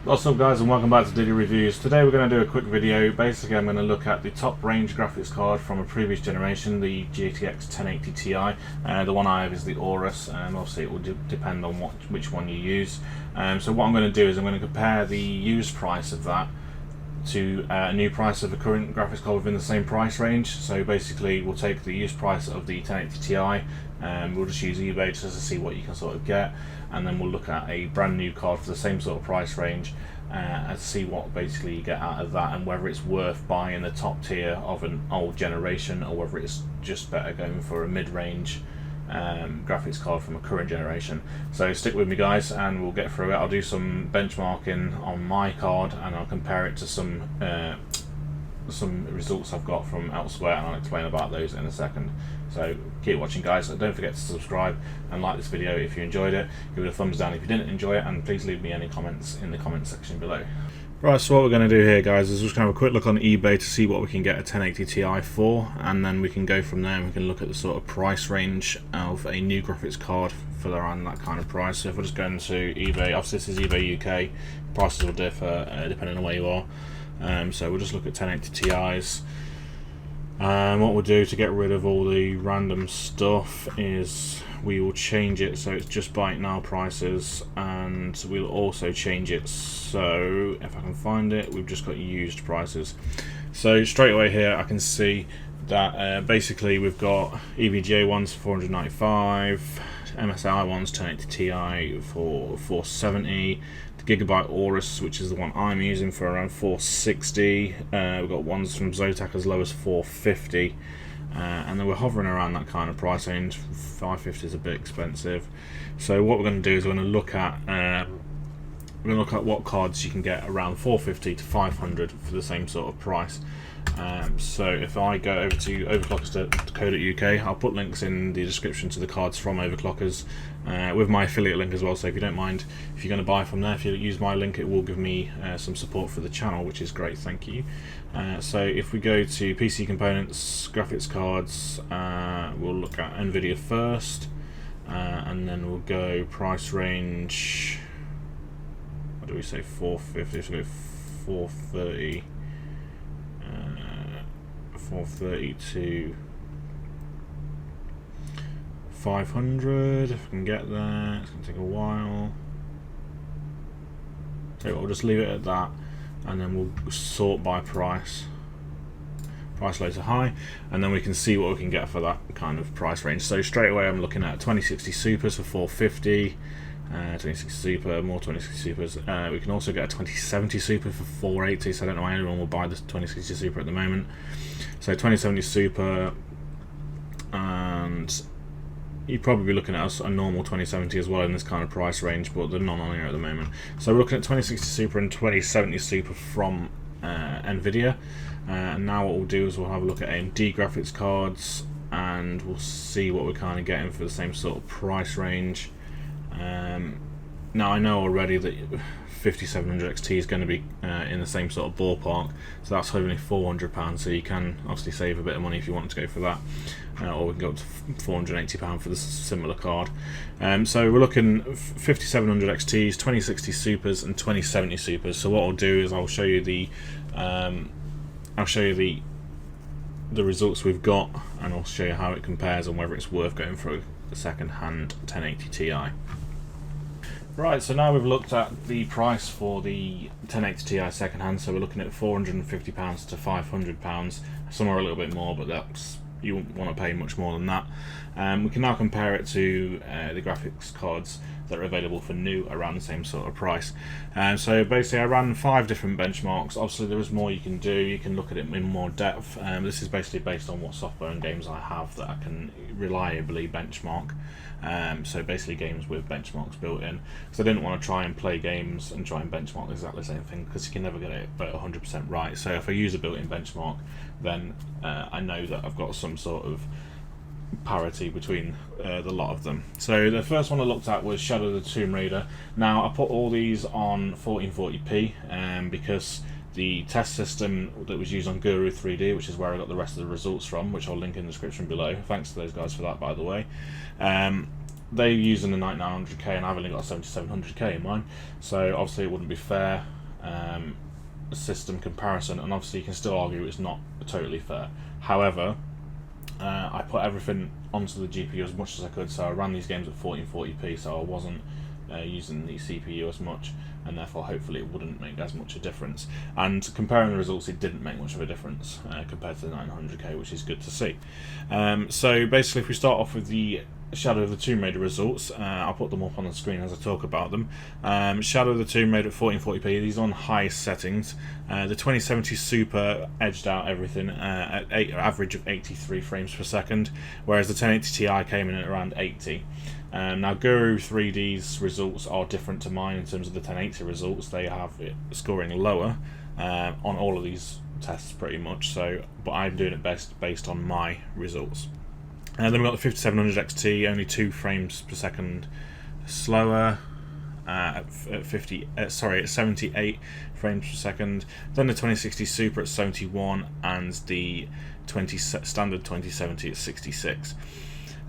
What's up guys, and welcome back to Daily Reviews. Today we're going to do a quick video. Basically I'm going to look at the top range graphics card from a previous generation, the GTX 1080 Ti. The one I have is the Aorus, and obviously it will depend on which one you use. So what I'm going to do is I'm going to compare the used price of that to a new price of a current graphics card within the same price range. So basically we'll take the used price of the 1080 Ti, we'll just use eBay just to see what you can sort of get, and then we'll look at a brand new card for the same sort of price range and see what basically you get out of that, and whether it's worth buying the top tier of an old generation or whether it's just better going for a mid-range graphics card from a current generation. So stick with me guys and we'll get through it. I'll do some benchmarking on my card and I'll compare it to some results I've got from elsewhere, and I'll explain about those in a second. So keep watching guys, and don't forget to subscribe and like this video if you enjoyed it. Give it a thumbs down if you didn't enjoy it, and please leave me any comments in the comment section below. Right, so what we're going to do here guys is just have a quick look on eBay to see what we can get a 1080 Ti for, and then we can go from there and we can look at the sort of price range of a new graphics card for around that kind of price. So if we're just going to eBay, obviously this is eBay UK, prices will differ depending on where you are. So we'll just look at 1080 Ti's. What we'll do to get rid of all the random stuff is we will change it so it's just by now prices, and we'll also change it so, if I can find it, we've just got used prices. So straight away here I can see that basically we've got EVGA ones for 495, MSI ones 1080 Ti for 470, the Gigabyte Aorus, which is the one I'm using, for around 460. We've got ones from Zotac as low as 450, and then we're hovering around that kind of price range. 550 is a bit expensive. So what we're going to do is we're going to look at what cards you can get around 450 to 500 for the same sort of price. So if I go over to overclockers.co.uk, I'll put links in the description to the cards from Overclockers, with my affiliate link as well. So if you don't mind, if you're going to buy from there, if you use my link, it will give me some support for the channel, which is great, thank you. So if we go to PC components, graphics cards, we'll look at Nvidia first, and then we'll go price range, what do we say, 450, so we'll go 430. 430 to 500 if I can get there. It's going to take a while. So we'll just leave it at that, and then we'll sort by price low to high, and then we can see what we can get for that kind of price range. So straight away I'm looking at 2060 Supers for 450. 2060 Super, more 2060 Supers. We can also get a 2070 Super for 480, so I don't know why anyone will buy the 2060 Super at the moment. So 2070 Super, and you'd probably be looking at a normal 2070 as well in this kind of price range, but they're not on here at the moment. So we're looking at 2060 Super and 2070 Super from Nvidia. And now what we'll do is we'll have a look at AMD graphics cards, and we'll see what we're kind of getting for the same sort of price range. Now I know already that 5700 XT is going to be in the same sort of ballpark, so that's only £400, so you can obviously save a bit of money if you want to go for that, or we can go up to £480 for the similar card. So we're looking 5700 XTs, 2060 Supers and 2070 Supers. So what I'll do is I'll show you the results we've got, and I'll show you how it compares and whether it's worth going for a second-hand 1080 Ti. Right, so now we've looked at the price for the 1080 Ti second-hand. So we're looking at £450 to £500. Some are a little bit more, but that's, you won't want to pay much more than that. We can now compare it to the graphics cards that are available for new around the same sort of price. So basically I ran 5 different benchmarks. Obviously there is more you can do, you can look at it in more depth. This is basically based on what software and games I have that I can reliably benchmark. So basically games with benchmarks built in, because I didn't want to try and play games and try and benchmark exactly the same thing, because you can never get it 100% right. So if I use a built-in benchmark, then I know that I've got some sort of parity between the lot of them. So the first one I looked at was Shadow of the Tomb Raider. Now I put all these on 1440p because the test system that was used on Guru 3D, which is where I got the rest of the results from, which I'll link in the description below. Thanks to those guys for that, by the way. They're using the 9900K and I've only got a 7700K in mine, so obviously it wouldn't be fair system comparison, and obviously you can still argue it's not totally fair. However, I put everything onto the GPU as much as I could, so I ran these games at 1440p, so I wasn't using the CPU as much, and therefore hopefully it wouldn't make as much a difference. And comparing the results, it didn't make much of a difference compared to the 900K, which is good to see. So basically, if we start off with the Shadow of the Tomb Raider results, I'll put them up on the screen as I talk about them. Shadow of the Tomb Raider at 1440p, these are on highest settings. The 2070 Super edged out everything at an average of 83 frames per second, whereas the 1080 Ti came in at around 80. Now Guru 3D's results are different to mine in terms of the 1080 results. They have it scoring lower on all of these tests pretty much, but I'm doing it based on my results. Then we've got the 5700 XT, only 2 frames per second slower, at 78 frames per second. Then the 2060 Super at 71, and the standard 2070 at 66.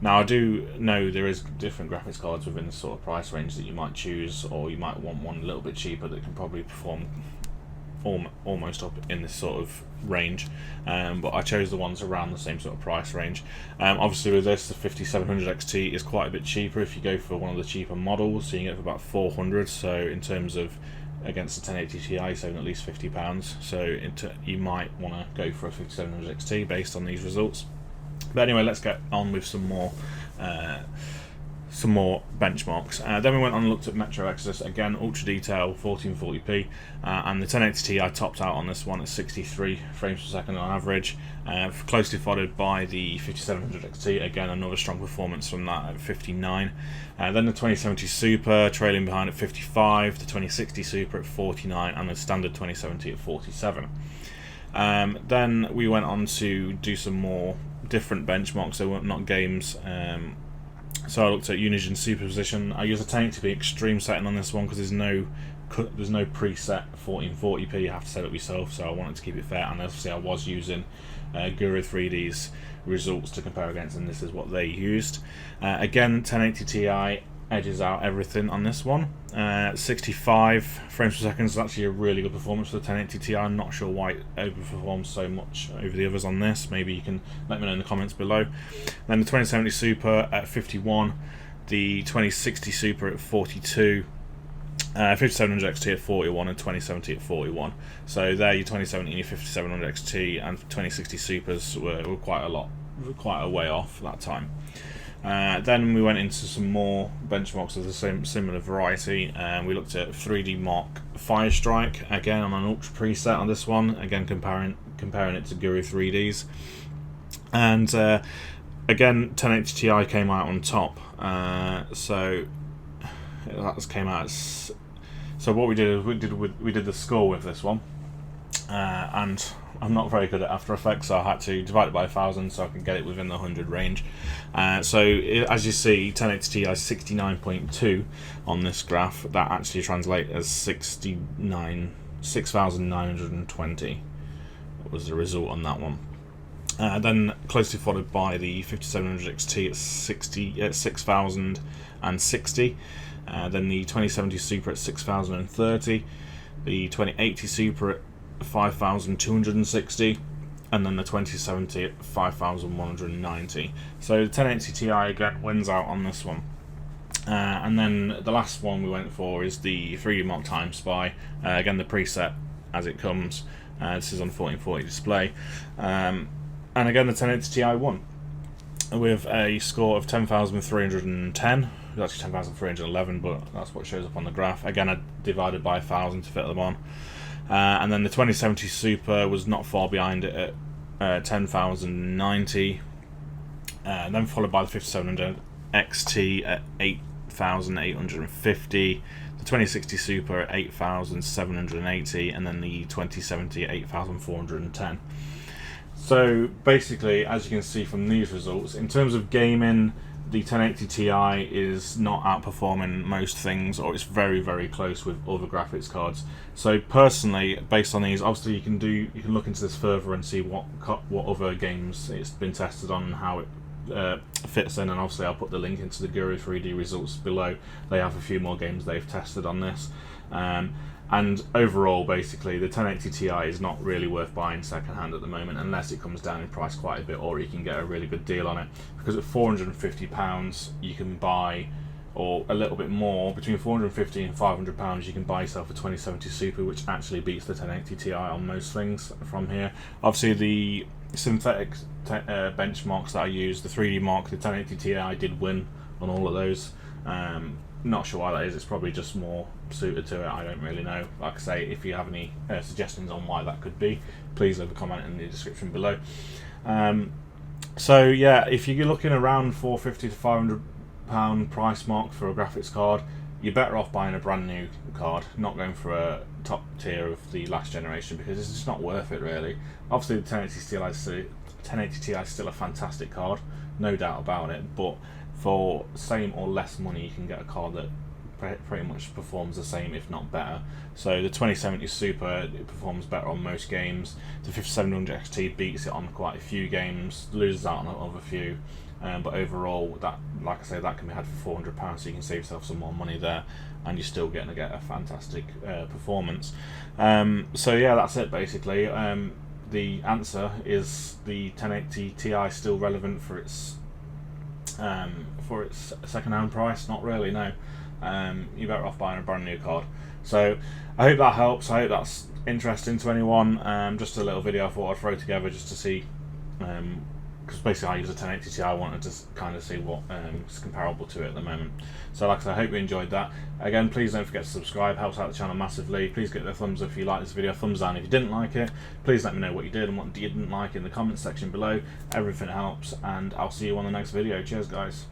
Now I do know there is different graphics cards within the sort of price range that you might choose, or you might want one a little bit cheaper that can probably perform almost up in this sort of range, but I chose the ones around the same sort of price range. Obviously with this, the 5700 XT is quite a bit cheaper if you go for one of the cheaper models, so you can get it for about 400, so in terms of against the 1080 Ti, saving at least £50, so you might want to go for a 5700 XT based on these results. But anyway, let's get on with some more benchmarks. Then we went on and looked at Metro Exodus, again ultra detail 1440p, and the 1080 Ti topped out on this one at 63 frames per second on average, closely followed by the 5700 XT, again another strong performance from that at 59. Then the 2070 Super trailing behind at 55, the 2060 Super at 49, and the standard 2070 at 47. Then we went on to do some more different benchmarks, they weren't not games. So I looked at Unison Superposition. I use a 1080p extreme setting on this one because there's no preset 1440p, you have to set it yourself, so I wanted to keep it fair, and obviously I was using Guru 3D's results to compare against, and this is what they used. Again, 1080 Ti edges out everything on this one. 65 frames per second is actually a really good performance for the 1080 Ti. I'm not sure why it overperforms so much over the others on this. Maybe you can let me know in the comments below. Then the 2070 Super at 51, the 2060 Super at 42, 5700 XT at 41, and 2070 at 41. So there, your 2070 and your 5700 XT and 2060 Supers were quite a way off that time. Then we went into some more benchmarks of the similar variety. We looked at 3D Mark Firestrike, again on an ultra preset on this one, again comparing it to Guru 3Ds. And again, 1080 Ti came out on top. So that came out. So what we did is we did the score with this one, and I'm not very good at After Effects, so I had to divide it by 1000 so I can get it within the 100 range. So as you see, 1080 Ti is 69.2 on this graph. That actually translates as 6,920 was the result on that one. Then closely followed by the 5700 XT at 6,060. Then the 2070 Super at 6,030. The 2080 Super at 5,260, and then the 2070 at 5,190. So the 1080 Ti again wins out on this one. And then the last one we went for is the 3D Mark Time Spy. Again, the preset as it comes. This is on 1440 display. And again, the 1080 Ti won with a score of 10,310. It was actually 10,311, but that's what shows up on the graph. Again, I divided by 1000 to fit them on. And then the 2070 Super was not far behind it at 10,090, then followed by the 5700 XT at 8,850, the 2060 Super at 8,780, and then the 2070 at 8,410. So basically, as you can see from these results, in terms of gaming, the 1080 Ti is not outperforming most things, or it's very, very close with other graphics cards. So personally, based on these, obviously you can look into this further and see what other games it's been tested on and how it fits in, and obviously I'll put the link into the Guru 3D results below. They have a few more games they've tested on this. And overall, basically, the 1080 Ti is not really worth buying secondhand at the moment, unless it comes down in price quite a bit, or you can get a really good deal on it. Because at £450, you can buy, or a little bit more, between £450 and £500, you can buy yourself a 2070 Super, which actually beats the 1080 Ti on most things from here. Obviously, the synthetic benchmarks that I use, the 3D Mark, the 1080 Ti did win on all of those. Not sure why that is. It's probably just more suited to it. I don't really know. Like I say, if you have any suggestions on why that could be, please leave a comment in the description below. So yeah, if you're looking around £450 to £500 price mark for a graphics card, you're better off buying a brand new card, not going for a top tier of the last generation, because it's just not worth it really. Obviously the 1080 Ti is still a fantastic card, no doubt about it, but for same or less money you can get a card that pretty much performs the same, if not better. So the 2070 Super, it performs better on most games. The 5700 XT beats it on quite a few games, loses out on a few, but overall, that, like I say, that can be had for £400, so you can save yourself some more money there, and you're still getting to get a fantastic performance. So yeah, that's it basically. The answer is the 1080 Ti still relevant for its second-hand price? Not really, no. You're better off buying a brand new card. So I hope that helps. I hope that's interesting to anyone. Just a little video I thought I'd throw together just to see, because basically I use a 1080 Ti. I wanted to kind of see what is comparable to it at the moment. So like I said, I hope you enjoyed that. Again, please don't forget to subscribe, helps out the channel massively. Please get the thumbs up if you like this video, thumbs down if you didn't like it. Please let me know what you did and what you didn't like in the comments section below. Everything helps, and I'll see you on the next video. Cheers guys.